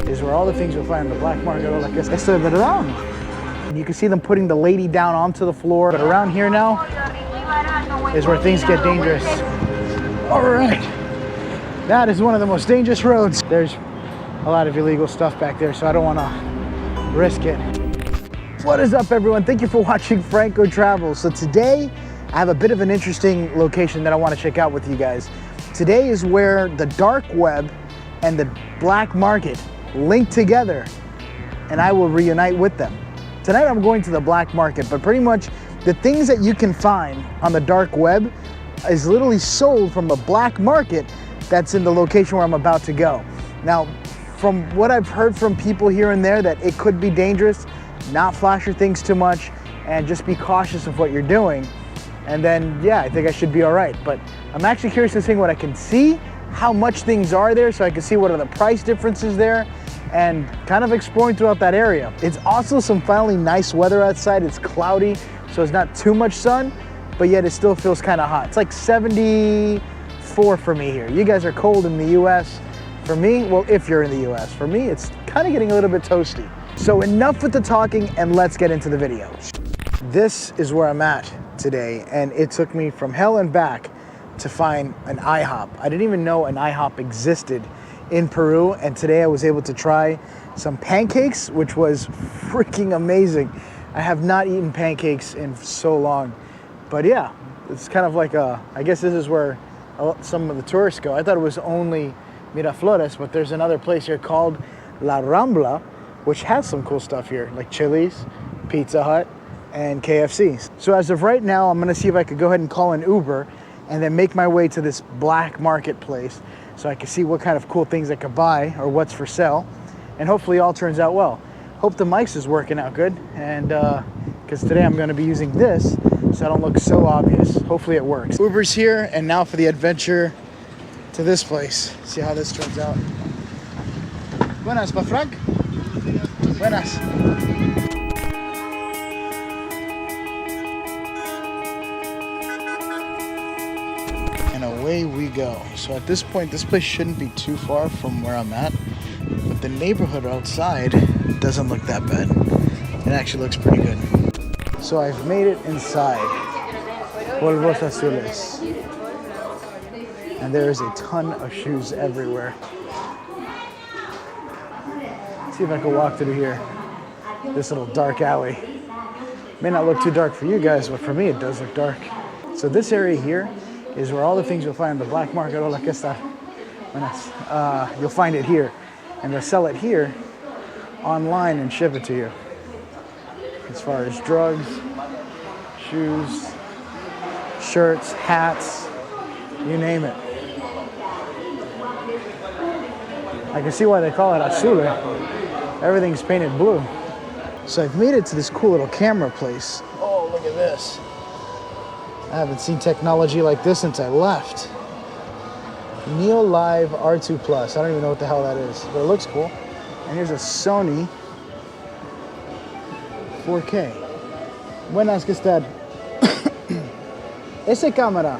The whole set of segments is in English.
is where all the things you'll find in the black market are like this. Esto es verdad. And you can see them putting the lady down onto the floor. But around here now is where things get dangerous. All right. That is one of the most dangerous roads. There's a lot of illegal stuff back there, so I don't want to risk it. What is up, everyone? Thank you for watching Franco Travels. So today, I have a bit of an interesting location that I want to check out with you guys. Today is where the dark web and the black market link together, and I will reunite with them. Tonight I'm going to the black market, but pretty much the things that you can find on the dark web is literally sold from the black market that's in the location where I'm about to go. Now, from what I've heard from people here and there, that it could be dangerous, not flash your things too much, and just be cautious of what you're doing. And then, yeah, I think I should be all right. But I'm actually curious to see what I can see, how much things are there, so I can see what are the price differences there, and kind of exploring throughout that area. It's also some finally nice weather outside. It's cloudy, so it's not too much sun, but yet it still feels kind of hot. It's like 74 for me here. You guys are cold in the US. For me, well, if you're in the US, for me, it's kind of getting a little bit toasty. So enough with the talking, and let's get into the video. This is where I'm at today, and it took me from hell and back to find an IHOP. I didn't even know an IHOP existed in Peru, and today I was able to try some pancakes, which was freaking amazing. I have not eaten pancakes in so long, but yeah, it's kind of like I guess this is where some of the tourists go. I thought it was only Miraflores, but there's another place here called La Rambla, which has some cool stuff here, like Chili's, Pizza Hut, and KFC. So as of right now, I'm gonna see if I could go ahead and call an Uber and then make my way to this black marketplace so I can see what kind of cool things I could buy or what's for sale, and hopefully all turns out well. Hope the mics is working out good, and because today I'm gonna be using this so I don't look so obvious. Hopefully it works. Uber's here, and now for the adventure to this place. See how this turns out. Buenas, pa Frank? Buenas. And away we go. So at this point, this place shouldn't be too far from where I'm at, but the neighborhood outside doesn't look that bad. It actually looks pretty good. So I've made it inside Polvos Azules, and there is a ton of shoes everywhere. Let's see if I can walk through here, this little dark alley. May not look too dark for you guys, but for me it does look dark. So this area here is where all the things you'll find in the black market, hola, que está? Buenas. You'll find it here, and they'll sell it here online and ship it to you. As far as drugs, shoes, shirts, hats, you name it. I can see why they call it azul. Everything's painted blue. So I've made it to this cool little camera place. Oh, look at this. I haven't seen technology like this since I left. Neo Live R2 Plus. I don't even know what the hell that is, but it looks cool. And here's a Sony 4K. Buenas, ¿qué tal? Ese cámara,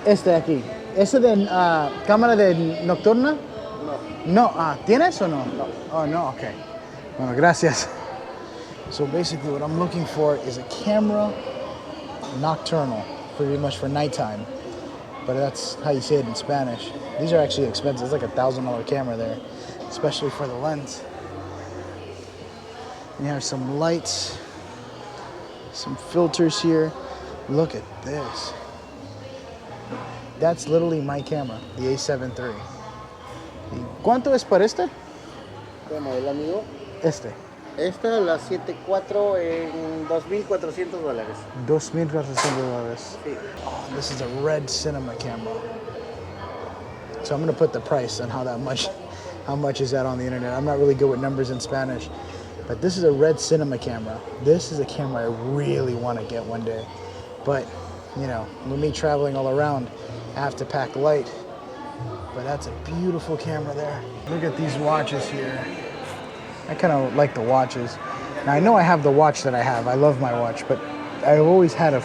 este de aquí, ¿ese de cámara de nocturna? No. No, ¿tienes o no? No. Oh, no, okay. Bueno, gracias. So basically what I'm looking for is a camera nocturnal, pretty much for nighttime. But that's how you say it in Spanish. These are actually expensive. It's like $1,000 camera there, especially for the lens. And you have some lights, some filters here. Look at this. That's literally my camera, the A7 III. ¿Cuánto es por este? ¿Qué modelo, amigo? Este. Esta, la 7.4 en $2,400. $2,400. Sí. Oh, this is a red cinema camera. So I'm gonna put the price on how much is that on the internet. I'm not really good with numbers in Spanish, but this is a red cinema camera. This is a camera I really want to get one day. But, you know, with me traveling all around, I have to pack light. But that's a beautiful camera there. Look at these watches here. I kind of like the watches. Now I know I have the watch that I have. I love my watch, but I've always had a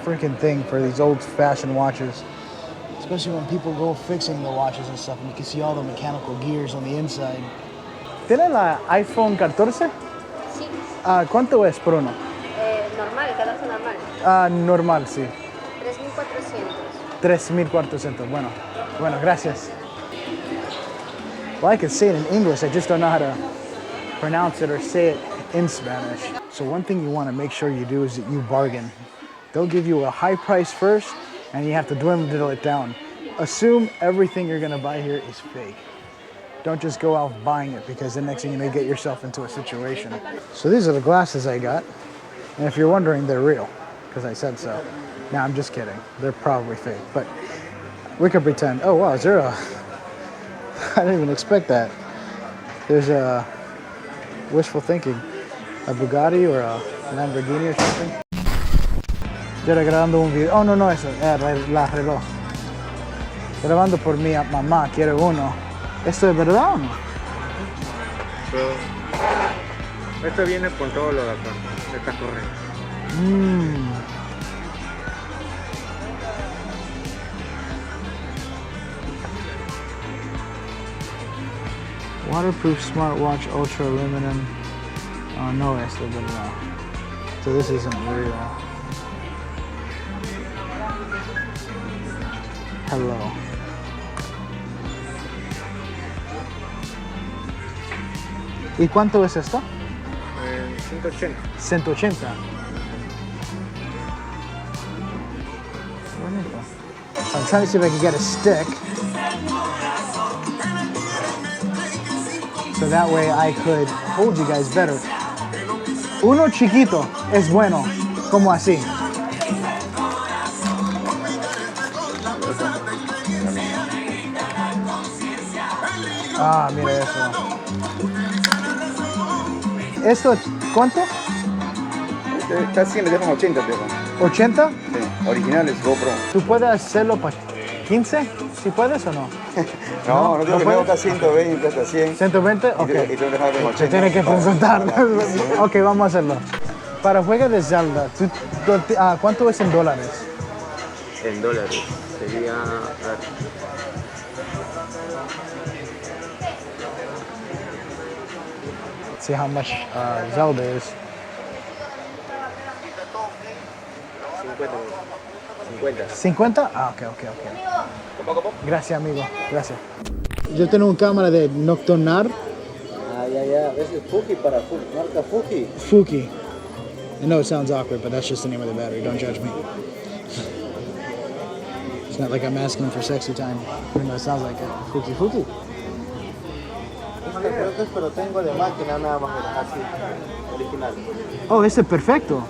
freaking thing for these old-fashioned watches. Especially when people go fixing the watches and stuff, and you can see all the mechanical gears on the inside. ¿Tiene la iPhone 14? Sí, ¿Cuánto es por uno? normal, 14 normal. Normal, sí. 3.400. 3,400. Bueno, gracias. Well, I can say it in English, I just don't know how to pronounce it or say it in Spanish. So one thing you want to make sure you do is that you bargain. They'll give you a high price first, and you have to dwindle it down. Assume everything you're gonna buy here is fake. Don't just go out buying it, because the next thing you may get yourself into a situation. So these are the glasses I got. And if you're wondering, they're real, because I said so. Now I'm just kidding. They're probably fake, but we could pretend. Oh wow, is there a... I didn't even expect that. There's a wishful thinking. A Bugatti or a Lamborghini or something. Yo era grabando un video. Oh, no, eso. La reloj. Grabando por mi mamá, quiero uno. ¿Esto es verdad o no? Pero esto viene con todo lo de acá, esta correa. Waterproof smartwatch, ultra aluminum. Oh, no, esto es verdad. So this isn't real. Hello. ¿Y cuánto es esto? 180. 180. Bonito. I'm trying to see if I can get a stick. So that way I could hold you guys better. Uno chiquito es bueno, como así. Ah, mira eso. ¿Esto cuánto? Casi le dejan 80, pero. ¿80? Sí, originales GoPro. ¿Tú puedes hacerlo para 15? ¿Si puedes o no? No, nosotros le puedes? hasta 120, hasta 100. ¿120? Ok. Y tú dejas en 80. Se tiene que consultar. Ok, vamos a hacerlo. Para juego de Zelda, ¿cuánto es en dólares? En dólares. Sería. Let's see how much Zelda is. 50. ¿50? Ah, ok. Gracias, amigo. Gracias. Yo tengo una cámara de nocturnar. Ya. Ese es Fuji para marca Fuji. Fuki. I know it sounds awkward, but that's just the name of the battery. Don't judge me. It's not like I'm asking for sexy time, even though it sounds like it. Fuki. Creo que es, pero tengo de máquina nada más así, original. Oh, este es perfecto.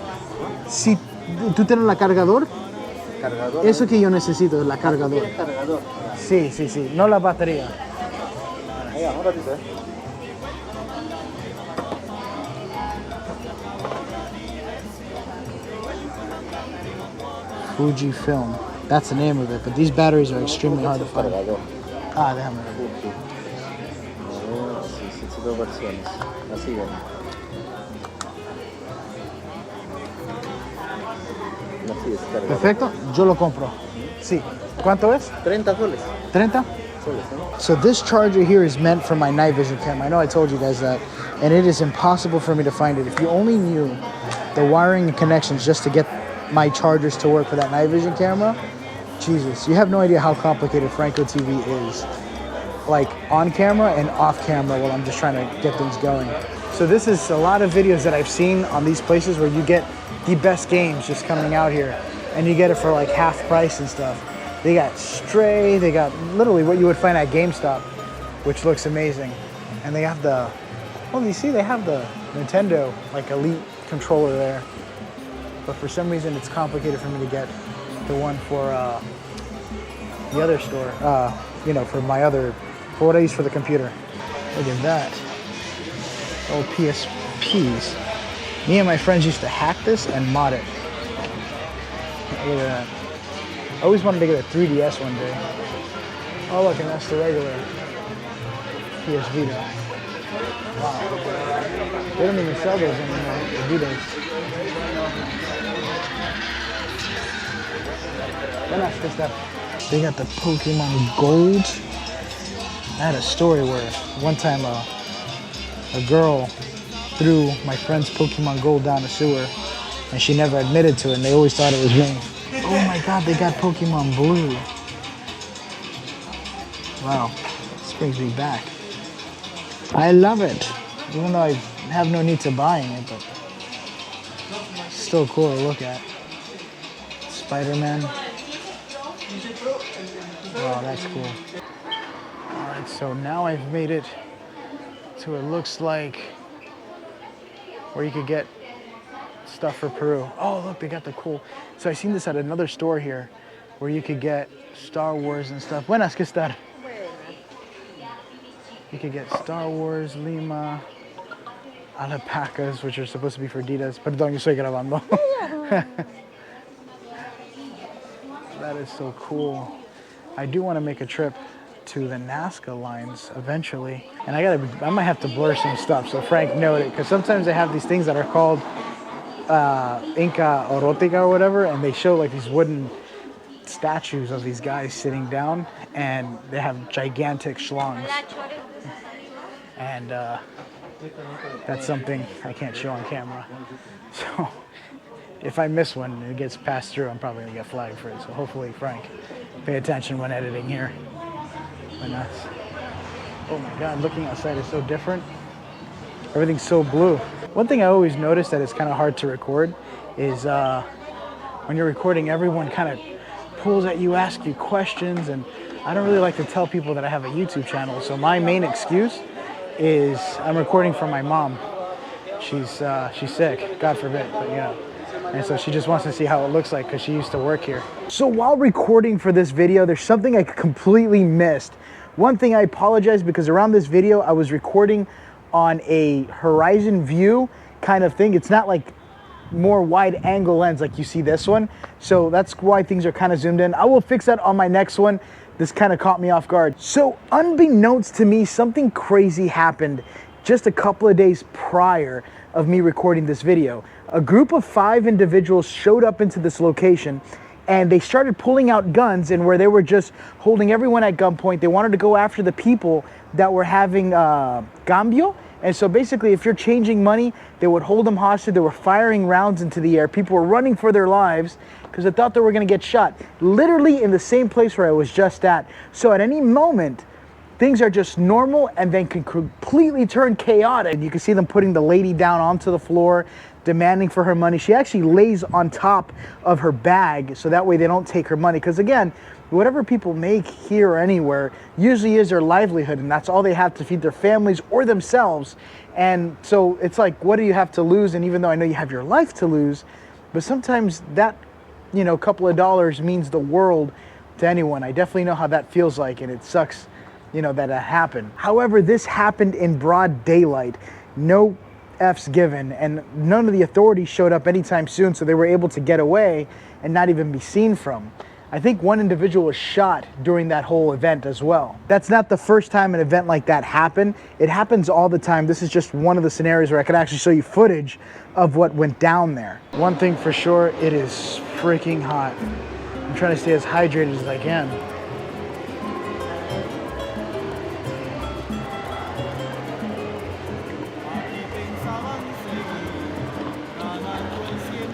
Si tú tienes la cargador, Cargador. eso que yo necesito es la cargador. El cargador. Sí, no la batería. Ahí, un ratito, Fuji film. That's the name of it, but these batteries are extremely hard to find. Cargador. Ah, déjame ver. Fuji. Sí, dos versiones. Así ven. Así es, cargador. Perfecto, yo lo compro. Sí. ¿Cuánto es? 30 soles. 30? So this charger here is meant for my night vision camera. I know I told you guys that, and it is impossible for me to find it. If you only knew the wiring and connections just to get my chargers to work for that night vision camera, Jesus, you have no idea how complicated Franco TV is. Like on camera and off camera while I'm just trying to get things going. So this is a lot of videos that I've seen on these places where you get the best games just coming out here, and you get it for like half price and stuff. They got Stray, they got literally what you would find at GameStop, which looks amazing. And they have the, well, you see they have the Nintendo like Elite controller there. But for some reason it's complicated for me to get the one for the other store, for what I use for the computer. Look at that. Old PSPs. Me and my friends used to hack this and mod it. Look at that. I always wanted to get a 3DS one day. Oh look, and that's the regular PS Vita. Wow. They don't even sell those anymore, the Vitas. Buenas, ¿qué está? They got the Pokemon Gold. I had a story where one time a girl threw my friend's Pokemon Gold down the sewer and she never admitted to it and they always thought it was me. Oh my god, they got Pokemon Blue. Wow, this brings me back. I love it. Even though I have no need to buying it, but it's still cool to look at. Spider-Man. Wow, that's cool. Alright, so now I've made it to it looks like where you could get stuff for Peru. Oh, look, they got the cool. So I seen this at another store here where you could get Star Wars and stuff. Buenas, ¿qué estar? You could get Star Wars, Lima, alpacas, which are supposed to be for Adidas. Perdón, yo estoy grabando. That is so cool. I do want to make a trip to the Nazca lines eventually. And I might have to blur some stuff so Frank noted, because sometimes they have these things that are called Inca Erotica or whatever, and they show like these wooden statues of these guys sitting down, and they have gigantic schlongs. And that's something I can't show on camera. So if I miss one and it gets passed through, I'm probably gonna get flagged for it. So hopefully Frank, pay attention when editing here. Oh my God, looking outside is so different. Everything's so blue. One thing I always notice that it's kind of hard to record is when you're recording, everyone kind of pulls at you, asks you questions, and I don't really like to tell people that I have a YouTube channel. So my main excuse is I'm recording for my mom. She's sick, God forbid, but you know. And so she just wants to see how it looks like because she used to work here. So while recording for this video, there's something I completely missed. One thing, I apologize, because around this video, I was recording on a horizon view kind of thing. It's not like more wide angle lens like you see this one. So that's why things are kind of zoomed in. I will fix that on my next one. This kind of caught me off guard. So unbeknownst to me, something crazy happened just a couple of days prior of me recording this video. A group of 5 individuals showed up into this location and they started pulling out guns, and where they were just holding everyone at gunpoint. They wanted to go after the people that were having cambio. And so basically, if you're changing money, they would hold them hostage. They were firing rounds into the air. People were running for their lives because they thought they were going to get shot. Literally in the same place where I was just at. So at any moment, things are just normal and then can completely turn chaotic. And you can see them putting the lady down onto the floor, demanding for her money. She actually lays on top of her bag so that way they don't take her money. Because again, whatever people make here or anywhere usually is their livelihood, and that's all they have to feed their families or themselves. And so it's like, what do you have to lose? And even though I know you have your life to lose, but sometimes that, you know, couple of dollars means the world to anyone. I definitely know how that feels like, and it sucks, you know, that happened. However, this happened in broad daylight. No F's given, and none of the authorities showed up anytime soon, so they were able to get away and not even be seen from. I think one individual was shot during that whole event as well. That's not the first time an event like that happened. It happens all the time. This is just one of the scenarios where I could actually show you footage of what went down there. One thing for sure, it is freaking hot. I'm trying to stay as hydrated as I can.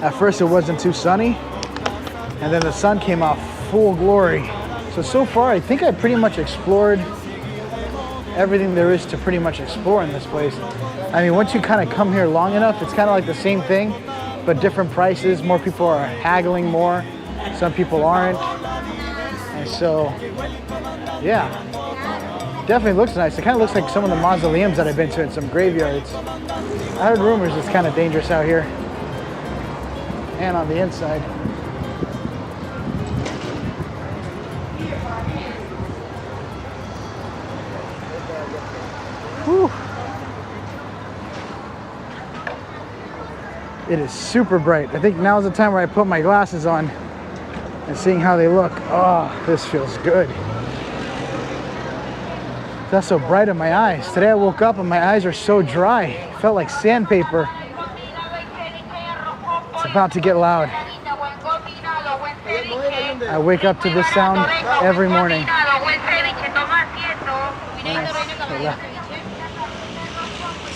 At first it wasn't too sunny, and then the sun came out full glory. So far I think I pretty much explored everything there is to pretty much explore in this place. I mean, once you kind of come here long enough, it's kind of like the same thing, but different prices. More people are haggling more, some people aren't. And so, yeah, definitely looks nice. It kind of looks like some of the mausoleums that I've been to in some graveyards. I heard rumors it's kind of dangerous out here. And on the inside. Whew. It is super bright. I think now's the time where I put my glasses on and seeing how they look. Oh, this feels good. That's so bright in my eyes. Today I woke up and my eyes are so dry. It felt like sandpaper. It's about to get loud. I wake up to this sound every morning.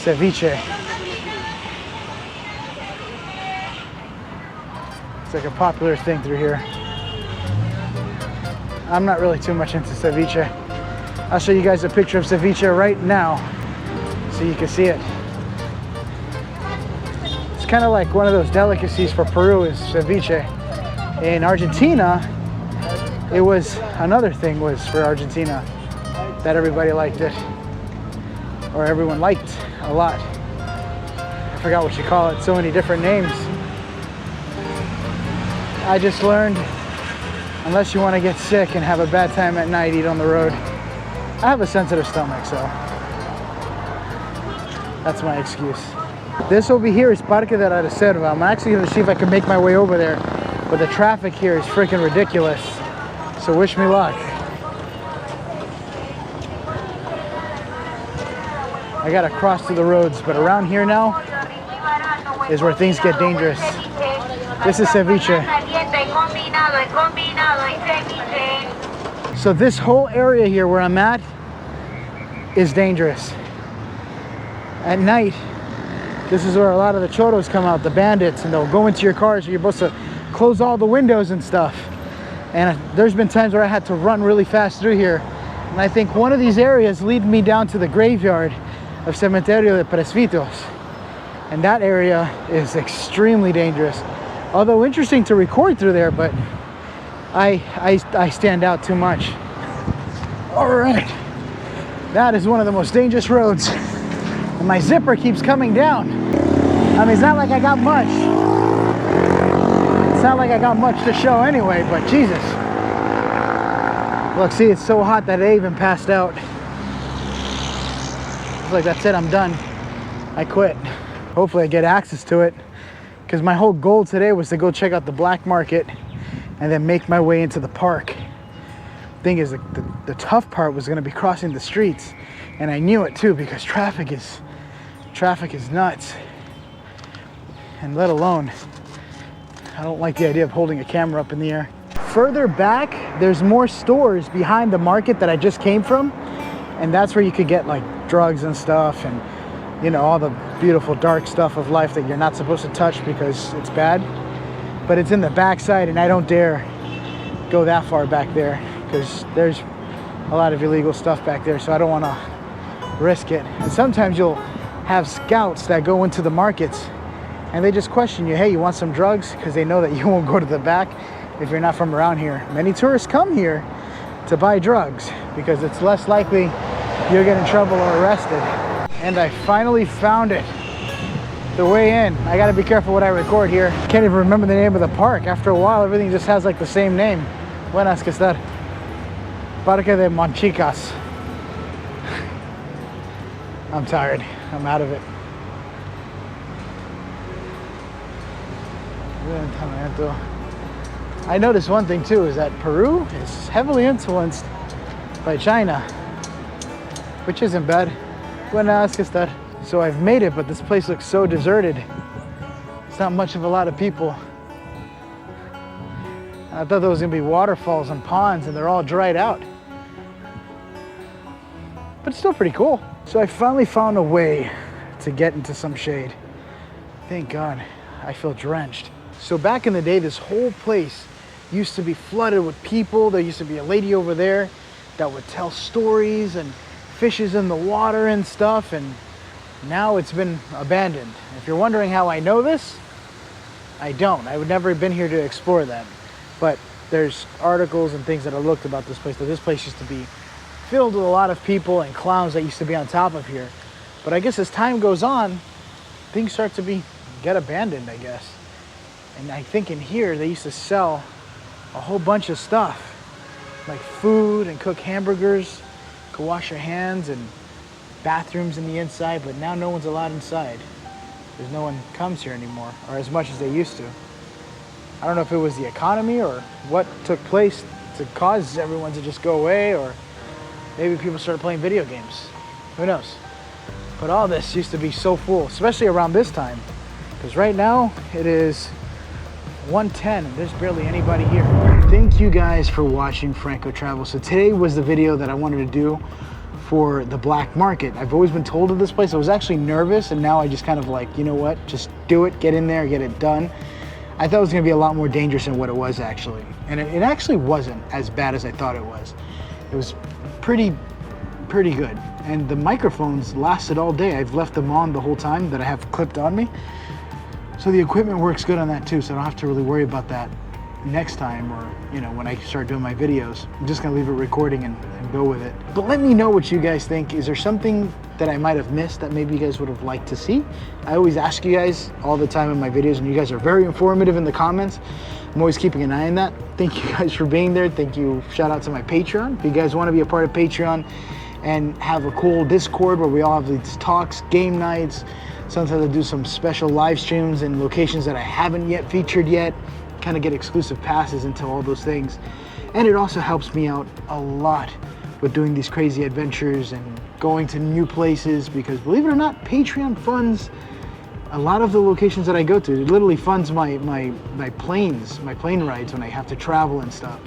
Ceviche. It's like a popular thing through here. I'm not really too much into ceviche. I'll show you guys a picture of ceviche right now so you can see it. It's kind of like one of those delicacies for Peru is ceviche. In Argentina, it was another thing was for Argentina that everybody liked it, or everyone liked a lot. I forgot what you call it, so many different names. I just learned, unless you want to get sick and have a bad time at night, eat on the road. I have a sensitive stomach, so that's my excuse. This over here is Parque de la Reserva. I'm actually going to see if I can make my way over there, but the traffic here is freaking ridiculous. So wish me luck. I gotta cross through the roads, but around here now is where things get dangerous. This is ceviche. So this whole area here where I'm at is dangerous. At night, this is where a lot of the choros come out, the bandits, and they'll go into your cars. You're supposed to close all the windows and stuff. And there's been times where I had to run really fast through here. And I think one of these areas lead me down to the graveyard of Cementerio de Presvitos. And that area is extremely dangerous. Although interesting to record through there, but I stand out too much. All right, that is one of the most dangerous roads. And my zipper keeps coming down. I mean, it's not like I got much. It's not like I got much to show anyway, but Jesus. Look, see, it's so hot that I even passed out. It's like, that's it, I'm done. I quit. Hopefully I get access to it, because my whole goal today was to go check out the black market and then make my way into the park. Thing is, the tough part was going to be crossing the streets, and I knew it too, because traffic is nuts. And let alone, I don't like the idea of holding a camera up in the air. Further back, there's more stores behind the market that I just came from, and that's where you could get like drugs and stuff, and you know, all the beautiful dark stuff of life that you're not supposed to touch because it's bad. But it's in the backside, and I don't dare go that far back there because there's a lot of illegal stuff back there, so I don't want to risk it. And sometimes you'll have scouts that go into the markets and they just question you, hey, you want some drugs? Because they know that you won't go to the back if you're not from around here. Many tourists come here to buy drugs because it's less likely you'll get in trouble or arrested. And I finally found it. The way in. I gotta be careful what I record here. Can't even remember the name of the park. After a while, everything just has like the same name. Buenas, ¿qué tal? Parque de Monchicas. I'm tired. I'm out of it. I noticed one thing too, is that Peru is heavily influenced by China, which isn't bad. Buenas, ¿qué tal? So I've made it, but this place looks so deserted. It's not much of a lot of people. I thought there was gonna be waterfalls and ponds, and they're all dried out. But it's still pretty cool. So I finally found a way to get into some shade. Thank God, I feel drenched. So back in the day, this whole place used to be flooded with people. There used to be a lady over there that would tell stories and fishes in the water and stuff, and now it's been abandoned. If you're wondering how I know this, I don't. I would never have been here to explore that. But there's articles and things that I looked about this place, that this place used to be filled with a lot of people and clowns that used to be on top of here. But I guess as time goes on, things start to get abandoned, I guess. And I think in here they used to sell a whole bunch of stuff, like food and cook hamburgers, could wash your hands, and bathrooms in the inside, but now no one's allowed inside because no one comes here anymore, or as much as they used to. I don't know if it was the economy or what took place to cause everyone to just go away, or maybe people started playing video games. Who knows? But all this used to be so full, especially around this time, because right now it is 1:10 and there's barely anybody here. Thank you guys for watching Franco Travel. So today was the video that I wanted to do for the black market. I've always been told of this place. I was actually nervous, and now I just kind of like, you know what, just do it, get in there, get it done. I thought it was gonna be a lot more dangerous than what it was actually. And it actually wasn't as bad as I thought it was. It was pretty good. And the microphones lasted all day. I've left them on the whole time that I have clipped on me. So the equipment works good on that too, so I don't have to really worry about that next time, or you know, when I start doing my videos. I'm just gonna leave it recording and go with it. But let me know what you guys think. Is there something that I might have missed that maybe you guys would have liked to see? I always ask you guys all the time in my videos, and you guys are very informative in the comments. I'm always keeping an eye on that. Thank you guys for being there. Thank you. Shout out to my Patreon. If you guys want to be a part of Patreon and have a cool Discord where we all have these talks, game nights, sometimes I do some special live streams in locations that I haven't yet featured yet, kind of get exclusive passes into all those things. And it also helps me out a lot with doing these crazy adventures and going to new places, because believe it or not, Patreon funds a lot of the locations that I go to. It literally funds my plane rides when I have to travel and stuff.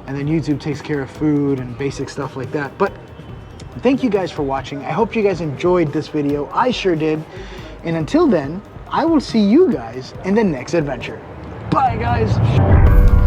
And then YouTube takes care of food and basic stuff like that. But thank you guys for watching. I hope you guys enjoyed this video. I sure did. And until then, I will see you guys in the next adventure. Bye, guys.